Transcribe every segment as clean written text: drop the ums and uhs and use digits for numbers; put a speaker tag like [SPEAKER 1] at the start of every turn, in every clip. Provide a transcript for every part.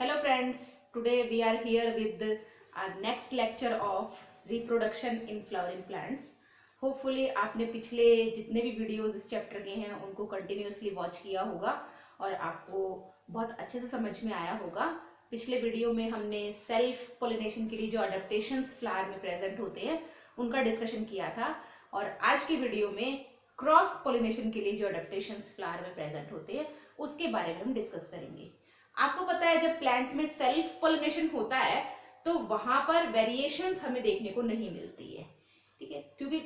[SPEAKER 1] Hello friends, today we are here with our next lecture of reproduction in flowering plants. Hopefully आपने पिछले जितने भी videos इस chapter के हैं उनको कंटिन्यूअसली वॉच किया होगा और आपको बहुत अच्छे से समझ में आया होगा। पिछले वीडियो में हमने सेल्फ पोलिनेशन के लिए जो अडेप्टेशंस फ्लावर में प्रेजेंट होते हैं उनका डिस्कशन किया था और आज की वीडियो में क्रॉस पोलिनेशन के लिए जो अडेप्टेशंस फ्लावर में प्रेजेंट होते हैं उसके बारे में हम डिस्कस करेंगे। आपको पता है जब प्लांट में सेल्फ पोलिनेशन होता है तो वहां पर वेरिएशंस हमें देखने को नहीं मिलती है, ठीक है, क्योंकि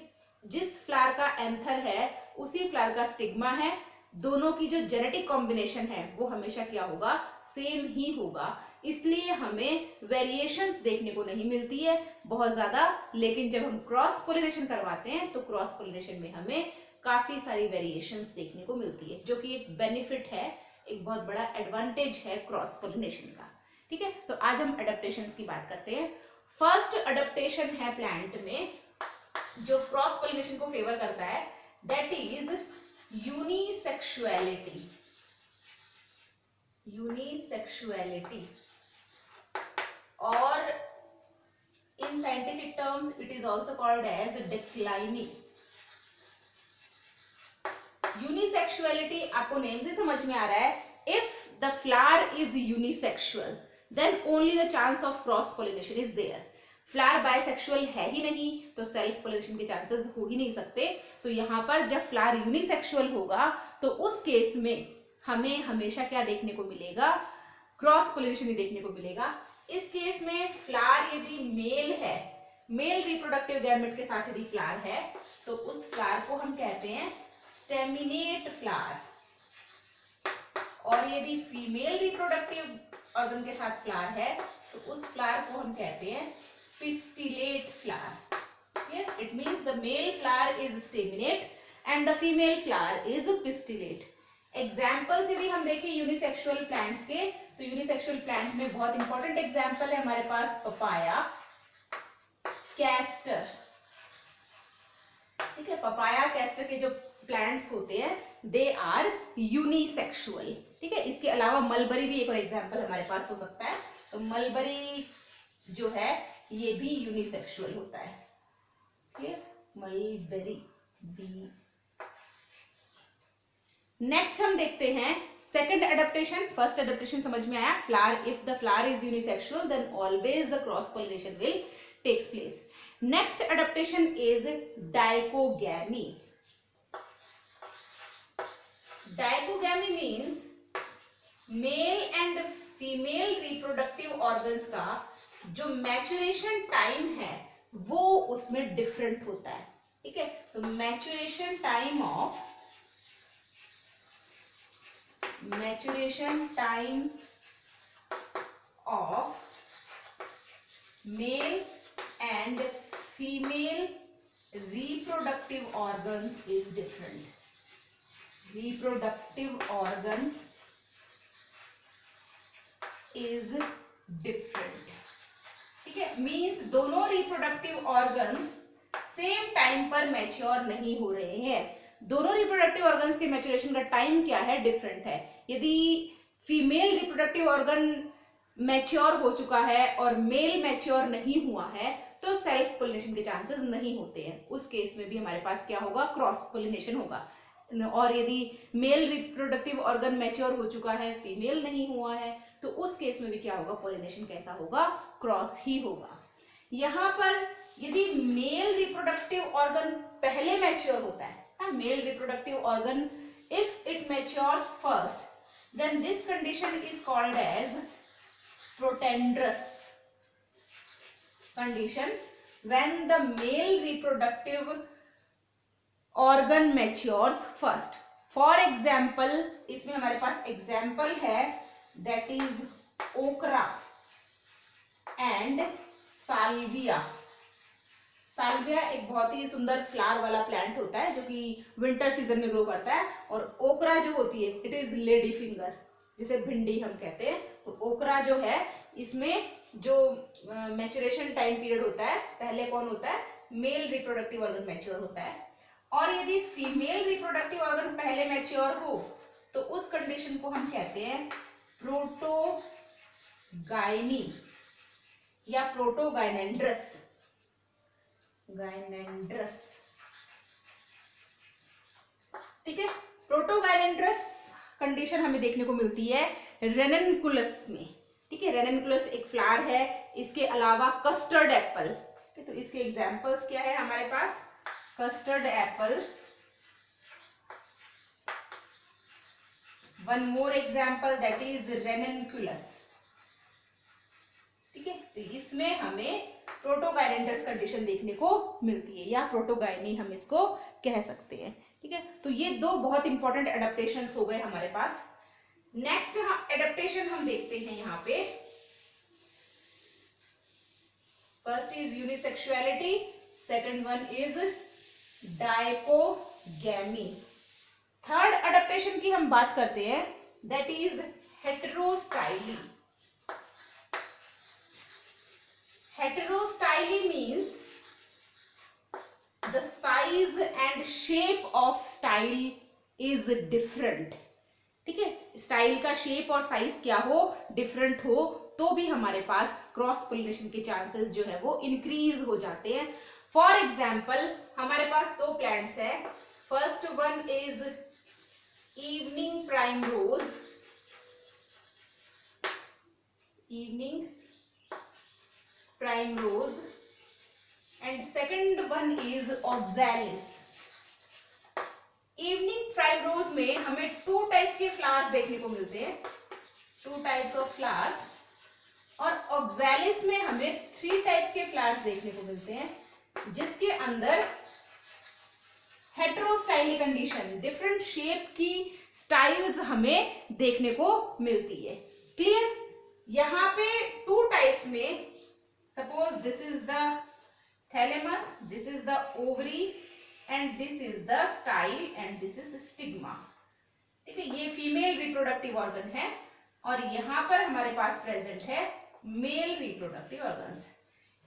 [SPEAKER 1] जिस फ्लावर का एंथर है उसी फ्लावर का स्टिग्मा है। दोनों की जो जेनेटिक कॉम्बिनेशन है वो हमेशा क्या होगा, सेम ही होगा, इसलिए हमें वेरिएशंस देखने को नहीं मिलती है बहुत ज्यादा। लेकिन जब हम क्रॉस पोलिनेशन करवाते हैं तो क्रॉस पोलिनेशन में हमें काफी सारी वेरिएशंस देखने को मिलती है, जो कि एक बेनिफिट है, एक बहुत बड़ा एडवांटेज है क्रॉस पोलिनेशन का। ठीक है, तो आज हम अडेप्टेशंस की बात करते हैं। फर्स्ट अडेप्टेशन है प्लांट में जो क्रॉस पोलिनेशन को फेवर करता है, दैट इज यूनिसेक्सुअलिटी। यूनिसेक्सुअलिटी और in scientific terms it is also called as declining. Unisexuality आपको नेम से समझ में आ रहा है, if the flower is unisexual then only the chance of cross pollination is there. Flower bisexual है ही नहीं तो सेल्फ पोलिनेशन के चांसेस हो ही नहीं सकते। तो यहाँ पर जब फ्लावर यूनिसेक्सुअल होगा तो उस केस में हमें हमेशा क्या देखने को मिलेगा, क्रॉस पोलिनेशन ही देखने को मिलेगा। इस केस में फ्लावर यदि मेल है, मेल रिप्रोडक्टिव गैमेट के साथ यदि फ्लावर है तो उस फ्लावर को हम कहते हैं स्टेमिनेट फ्लावर, और यदि फीमेल रिप्रोडक्टिव ऑर्गन के साथ फ्लावर है तो उस फ्लावर को हम कहते हैं pistillate flower. It means the male flower is staminate and the female flower is pistillate. Examples यदि हम देखें यूनिसेक्सुअल प्लांट्स के, तो यूनिसेक्सुअल प्लांट में बहुत इंपॉर्टेंट एग्जाम्पल है हमारे पास पपाया, कैस्टर। ठीक है, पपाया कैस्टर के जो प्लांट्स होते हैं दे आर यूनिसेक्सुअल। ठीक है, इसके अलावा मलबरी भी एक और एग्जांपल हमारे पास हो सकता है। तो मलबरी जो है ये भी यूनिसेक्सुअल होता है। Clear, mulberry B. नेक्स्ट हम देखते हैं सेकंड अडेप्टेशन। फर्स्ट अडेप्टेशन समझ में आया, flower, if the flower is unisexual then always the cross pollination will takes place. Next adaptation is dichogamy. Dichogamy means male and female reproductive organs का जो maturation time है वो उसमें different होता है। ठीक है, तो maturation time of male and female reproductive organs is different. Reproductive organ is different. ठीक है, मीन्स दोनों रिप्रोडक्टिव ऑर्गन्स सेम टाइम पर मैच्योर नहीं हो रहे हैं। दोनों रिप्रोडक्टिव ऑर्गन्स के मैच्योरेशन का टाइम क्या है, डिफरेंट है। यदि फीमेल रिप्रोडक्टिव ऑर्गन मैच्योर हो चुका है और मेल मैच्योर नहीं हुआ है तो सेल्फ पोलिनेशन के चांसेस नहीं होते हैं। उस केस में भी हमारे पास क्या होगा, क्रॉस पोलिनेशन होगा। और यदि मेल रिप्रोडक्टिव ऑर्गन मैच्योर हो चुका है, फीमेल नहीं हुआ है, तो उस केस में भी क्या होगा, पोलिनेशन कैसा होगा, क्रॉस ही होगा। यहाँ पर यदि मेल रिप्रोडक्टिव ऑर्गन पहले मैच्योर होता है ना, male reproductive organ if it matures first then this condition is called as protandrous condition when the male reproductive organ matures first. For example, इसमें हमारे पास एग्जाम्पल है that is okra and salvia. Salvia एक बहुत ही सुंदर flower वाला plant होता है जो कि विंटर सीजन में ग्रो करता है, और ओकरा जो होती है इट इज लेडी फिंगर, जिसे भिंडी हम कहते हैं। तो ओकरा जो है इसमें जो मैच्योरेशन टाइम पीरियड होता है, पहले कौन होता है, मेल रिप्रोडक्टिव ऑर्गन मैच्योर होता है, और यदि फीमेल रिप्रोडक्टिव ऑर्गन पहले मैच्योर हो तो उस कंडीशन को हम कहते हैं प्रोटो गायनी या प्रोटोगाइनेंड्रस, ठीक है। प्रोटोगाइनेंड्रस कंडीशन हमें देखने को मिलती है रेननकुलस में, ठीक है। रेननकुलस एक फ्लावर है, इसके अलावा कस्टर्ड एप्पल, ठीक है। तो इसके एग्जांपल्स क्या है हमारे पास, custard apple, one more example that is ranunculus, ठीक है। तो इसमें हमें प्रोटोगाइनेंड्रस कंडीशन देखने को मिलती है, या प्रोटोगाइनी हम इसको कह सकते हैं, ठीक है। तो ये दो बहुत इंपॉर्टेंट एडेप्टेशंस हो गए हमारे पास। नेक्स्ट एडेप्टेशन हम देखते हैं यहाँ पे, first is unisexuality, second one is dichogamy. Third adaptation की हम बात करते हैं, that is heterostyly. Heterostyle means the size and shape of style is different, ठीक है। स्टाइल का शेप और साइज क्या हो, डिफरेंट हो, तो भी हमारे पास क्रॉस पोलिनेशन के चांसेस जो है वो इंक्रीज हो जाते हैं। फॉर एग्जाम्पल हमारे पास दो प्लांट्स है, first one is evening primrose, evening prime rose, and second one is oxalis। Evening primrose में हमें टू टाइप्स के फ्लावर्स देखने को मिलते हैं, टू टाइप्स ऑफ फ्लावर्स, और ऑक्सैलिस में हमें थ्री टाइप्स के फ्लावर्स देखने को मिलते हैं, जिसके अंदर हेटेरोस्टाइली कंडीशन, डिफरेंट शेप की स्टाइल्स हमें देखने को मिलती है। क्लियर। यहाँ पे टू टाइप्स में, suppose this is the thalamus, this is the ovary and this is the style and this is stigma, ठीक है। ये फीमेल रिप्रोडक्टिव ऑर्गन है और यहाँ पर हमारे पास प्रेजेंट है male reproductive organs.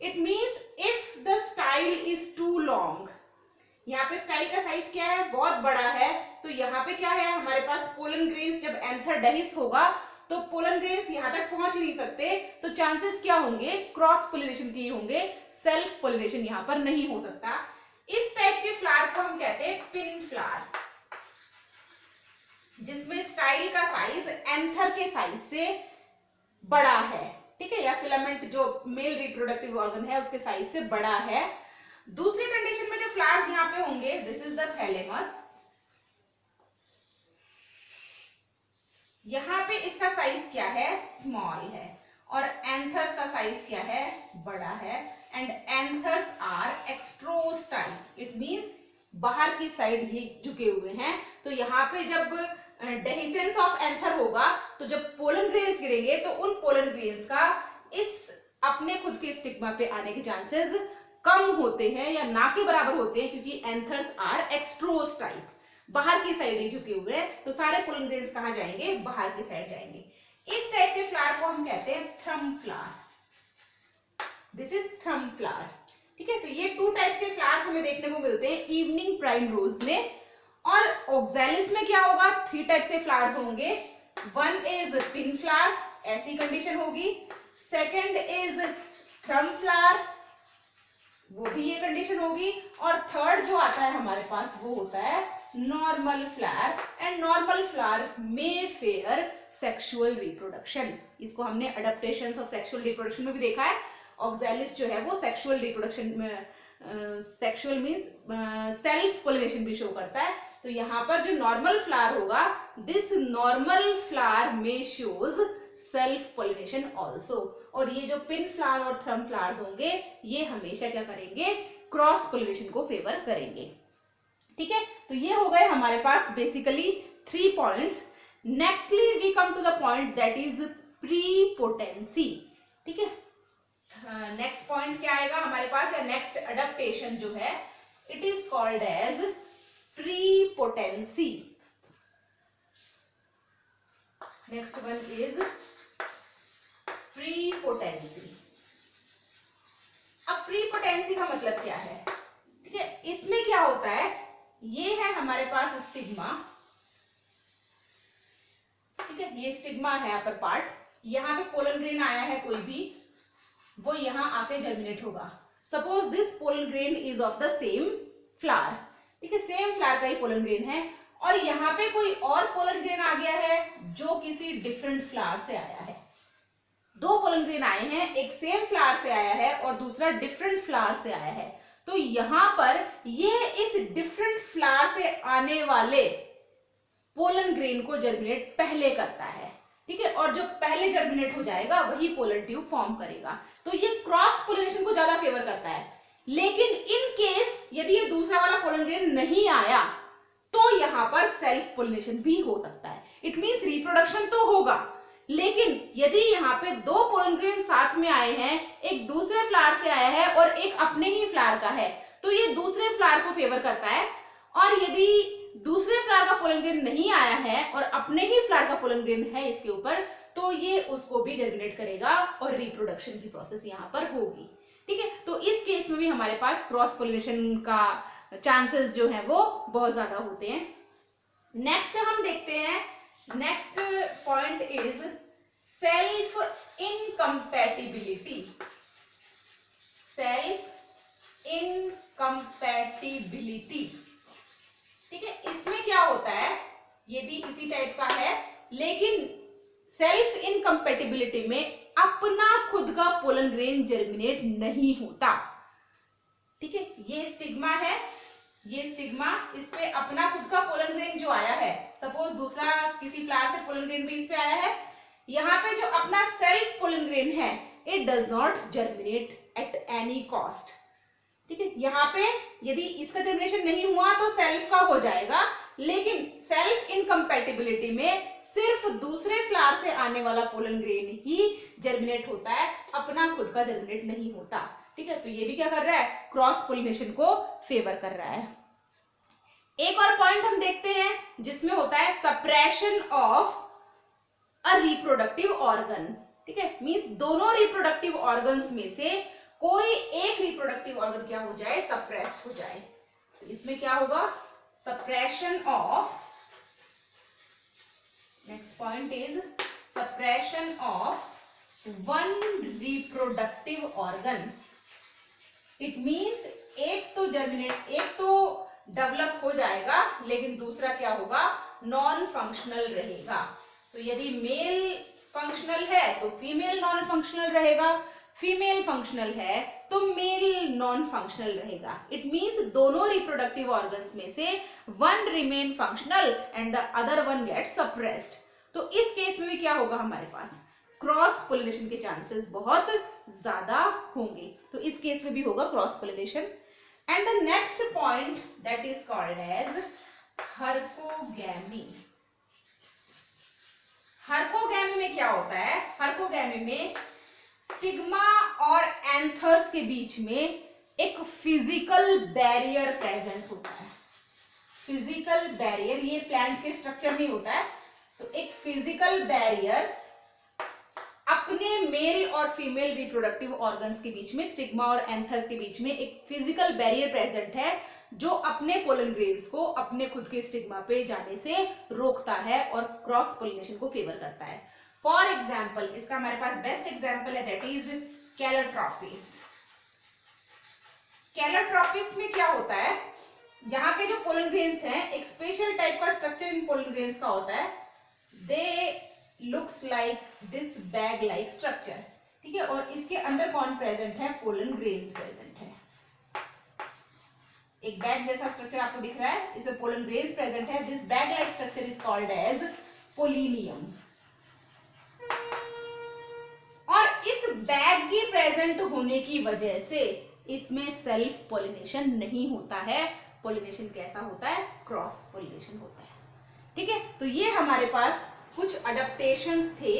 [SPEAKER 1] It means if the style is too long, यहाँ पे स्टाइल का साइज क्या है, बहुत बड़ा है, तो यहाँ पे क्या है हमारे पास पोलन ग्रेन्स, जब एंथर डेहिस होगा तो पोलन ग्रेन्स यहां तक पहुंच नहीं सकते, तो चांसेस क्या होंगे, क्रॉस पोलिनेशन के होंगे, सेल्फ पोलिनेशन यहां पर नहीं हो सकता। इस टाइप के फ्लावर को हम कहते हैं पिन फ्लावर, जिसमें स्टाइल का साइज एंथर के साइज से बड़ा है, ठीक है, या फिलामेंट जो मेल रिप्रोडक्टिव ऑर्गन है उसके साइज से बड़ा है। दूसरी कंडीशन में जो फ्लावर्स यहाँ पे होंगे, दिस इज द थैलेमस, यहाँ पे इसका साइज क्या है, स्मॉल है, और एंथर्स का साइज क्या है, बड़ा है, and anthers are extrostyle, it means बाहर की साइड ही झुके हुए हैं। तो यहाँ पे जब डेहिसेंस ऑफ एंथर होगा, तो जब पोलन ग्रेन्स गिरेंगे तो उन पोलन ग्रेन्स का इस अपने खुद के स्टिग्मा पे आने के चांसेस कम होते हैं या ना के बराबर होते हैं, क्योंकि एंथर्स आर एक्स्ट्रोस्टाइल, बाहर की साइड ही झुके हुए हैं, तो सारे पोलन ग्रेन्स कहां जाएंगे, बाहर की साइड जाएंगे। इस टाइप के फ्लावर को हम कहते हैं थ्रम फ्लावर, दिस इज थ्रम फ्लावर, ठीक है। तो ये टू टाइप्स के फ्लावर्स हमें देखने को मिलते हैं इवनिंग प्राइम रोज में। और ऑक्सैलिस में क्या होगा, थ्री टाइप के फ्लावर्स होंगे, वन इज पिन फ्लावर, ऐसी कंडीशन होगी, सेकेंड इज थ्रम फ्लावर, वो भी ये कंडीशन होगी, और थर्ड जो आता है हमारे पास वो होता है normal flower, and normal flower में फेयर सेक्सुअल रिप्रोडक्शन। इसको हमने अडेप्टेशंस ऑफ सेक्सुअल रिप्रोडक्शन में भी देखा है। ऑक्सैलिस जो है वो सेक्सुअल रिप्रोडक्शन में, सेक्सुअल मींस सेल्फ पोलिनेशन भी शो करता है। तो यहाँ पर जो नॉर्मल फ्लावर होगा, दिस नॉर्मल फ्लावर में शोज सेल्फ पोलिनेशन ऑल्सो, और ये जो पिन फ्लावर और थ्रम फ्लावर्स होंगे ये हमेशा क्या करेंगे, क्रॉस पोलिनेशन को फेवर करेंगे, ठीक है। तो ये हो गए हमारे पास basically 3 points. Nextly we come to the point that is prepotency, ठीक है। नेक्स्ट पॉइंट क्या आएगा हमारे पास, या नेक्स्ट अडेप्टेशन जो है, it is called as prepotency. Next one is prepotency. अब प्रीपोटेंसी का मतलब क्या है, ठीक है। इसमें क्या होता है, ये है हमारे पास स्टिग्मा, ठीक है, ये स्टिग्मा है अपर पार्ट, यहाँ पे पोलन ग्रेन आया है कोई भी, वो यहाँ आके जर्मिनेट होगा। Suppose this pollen grain is of the same flower, ठीक है, सेम फ्लावर का ही पोलन ग्रेन है, और यहाँ पे कोई और पोलन ग्रेन आ गया है जो किसी डिफरेंट फ्लावर से आया है। दो पोलन ग्रेन आए हैं, एक सेम फ्लावर से आया है और दूसरा डिफरेंट फ्लावर से आया है। तो यहां पर ये इस डिफरेंट फ्लावर से आने वाले पोलन ग्रेन को जर्मिनेट पहले करता है, ठीक है, और जो पहले जर्मिनेट हो जाएगा वही पोलन ट्यूब फॉर्म करेगा। तो ये क्रॉस पोलिनेशन को ज्यादा फेवर करता है। लेकिन इन केस यदि ये दूसरा वाला पोलन ग्रेन नहीं आया तो यहां पर सेल्फ पोलिनेशन भी हो सकता है। इट मींस रिप्रोडक्शन तो होगा, लेकिन यदि यहाँ पे दो पोलन ग्रेन साथ में आए हैं, एक दूसरे फ्लावर से आया है और एक अपने ही फ्लावर का है, तो ये दूसरे फ्लावर को फेवर करता है। और यदि दूसरे फ्लावर का पोलन ग्रेन नहीं आया है और अपने ही फ्लावर का पोलन ग्रेन है इसके ऊपर, तो ये उसको भी जर्मिनेट करेगा और रिप्रोडक्शन की प्रोसेस यहाँ पर होगी, ठीक है। तो इस केस में भी हमारे पास क्रॉस पोलिनेशन का चांसेस जो है वो बहुत ज्यादा होते हैं। नेक्स्ट हम देखते हैं, next point is self incompatibility. Self incompatibility, ठीक है, इसमें क्या होता है, ये भी इसी टाइप का है, लेकिन सेल्फ इनकम्पैटिबिलिटी में अपना खुद का पोलन ग्रेन जर्मिनेट नहीं होता, ठीक है। ये स्टिग्मा है, ये स्टिग्मा, इस पे अपना खुद का पोलन ग्रेन जो आया है, सपोज दूसरा किसी फ्लावर से पोलन ग्रेन भी इस पे आया है, यहाँ पे जो अपना सेल्फ पोलन ग्रेन है, it does not germinate at any cost, ठीक है। यहाँ पे यदि इसका जर्मिनेशन नहीं हुआ तो सेल्फ का हो जाएगा, लेकिन सेल्फ इनकम्पैटिबिलिटी में सिर्फ दूसरे फ्लावर से आने वाला पोलन ग्रेन ही जर्मिनेट होता है, अपना खुद का जर्मिनेट नहीं होता, ठीक है। तो ये भी क्या कर रहा है, क्रॉस पोलिनेशन को फेवर कर रहा है। एक और पॉइंट हम देखते हैं जिसमें होता है suppression of a reproductive organ, ठीक है, मींस दोनों रिप्रोडक्टिव ऑर्गन्स में से कोई एक रिप्रोडक्टिव ऑर्गन क्या हो जाए, सप्रेस हो जाए। तो इसमें क्या होगा, suppression of, next point is suppression of one reproductive organ. It means एक तो जर्मिनेट, एक तो डेवलप हो जाएगा, लेकिन दूसरा क्या होगा, नॉन फंक्शनल रहेगा। तो यदि मेल फंक्शनल है तो फीमेल नॉन फंक्शनल रहेगा, फीमेल फंक्शनल है तो मेल नॉन फंक्शनल रहेगा। इट मींस दोनों रिप्रोडक्टिव ऑर्गन्स में से one remain functional and the other one get suppressed. तो इस केस में भी क्या होगा, हमारे पास क्रॉस पोलिनेशन के चांसेस बहुत ज्यादा होंगे। तो इस केस में भी होगा cross pollination. And the next point that is called as herkogamy. Herkogamy में क्या होता है, हर्कोगैमी में स्टिग्मा और एंथर्स के बीच में एक फिजिकल बैरियर प्रेजेंट होता है। फिजिकल बैरियर, ये प्लांट के स्ट्रक्चर में होता है, तो एक फिजिकल बैरियर अपने मेल और फीमेल रिप्रोडक्टिव ऑर्गन्स के बीच में, स्टिग्मा और एंथर्स के बीच में एक फिजिकल बैरियर प्रेजेंट है जो अपने पोलन ग्रेन्स को अपने खुद के स्टिग्मा पे जाने से रोकता है और क्रॉस पोलिनेशन को फेवर करता है। फॉर एग्जाम्पल, इसका हमारे पास बेस्ट एग्जाम्पल है, दैट इज कैलोट्रोपिस। कैलोट्रोपिस में क्या होता है, यहाँ के जो पोलन ग्रेन्स हैं, एक स्पेशल टाइप का स्ट्रक्चर इन पोलन ग्रेन्स का होता है, they looks like this bag like structure, ठीक है, और इसके अंदर कौन प्रेजेंट है, पोलन ग्रेन्स प्रेजेंट है। एक बैग जैसा स्ट्रक्चर आपको दिख रहा है, इसमें पोलन ग्रेन्स प्रेजेंट है। This bag like structure is called as pollinium. और इस बैग के प्रेजेंट होने की वजह से इसमें सेल्फ पोलिनेशन नहीं होता है। पोलिनेशन कैसा होता है, क्रॉस पोलिनेशन होता है, ठीक है। तो ये हमारे पास कुछ अडेप्टेशंस थे।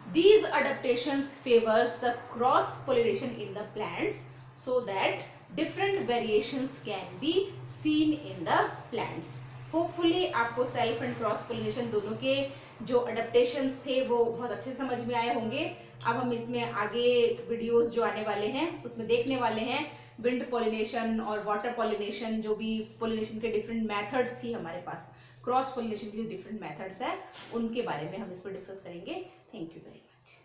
[SPEAKER 1] These adaptations favors the cross pollination in the plants so that different variations can be seen in the plants. Hopefully आपको सेल्फ एंड क्रॉस पोलिनेशन दोनों के जो अडेप्टेशंस थे वो बहुत अच्छे समझ में आए होंगे। अब हम इसमें आगे वीडियोस जो आने वाले हैं उसमें देखने वाले हैं विंड पोलिनेशन और वाटर पोलिनेशन, जो भी पोलिनेशन के डिफरेंट मेथड्स थी हमारे पास, क्रॉस पोलिनेशन की जो डिफरेंट मेथड्स हैं उनके बारे में हम इस पर डिस्कस करेंगे। Thank you very much. Much.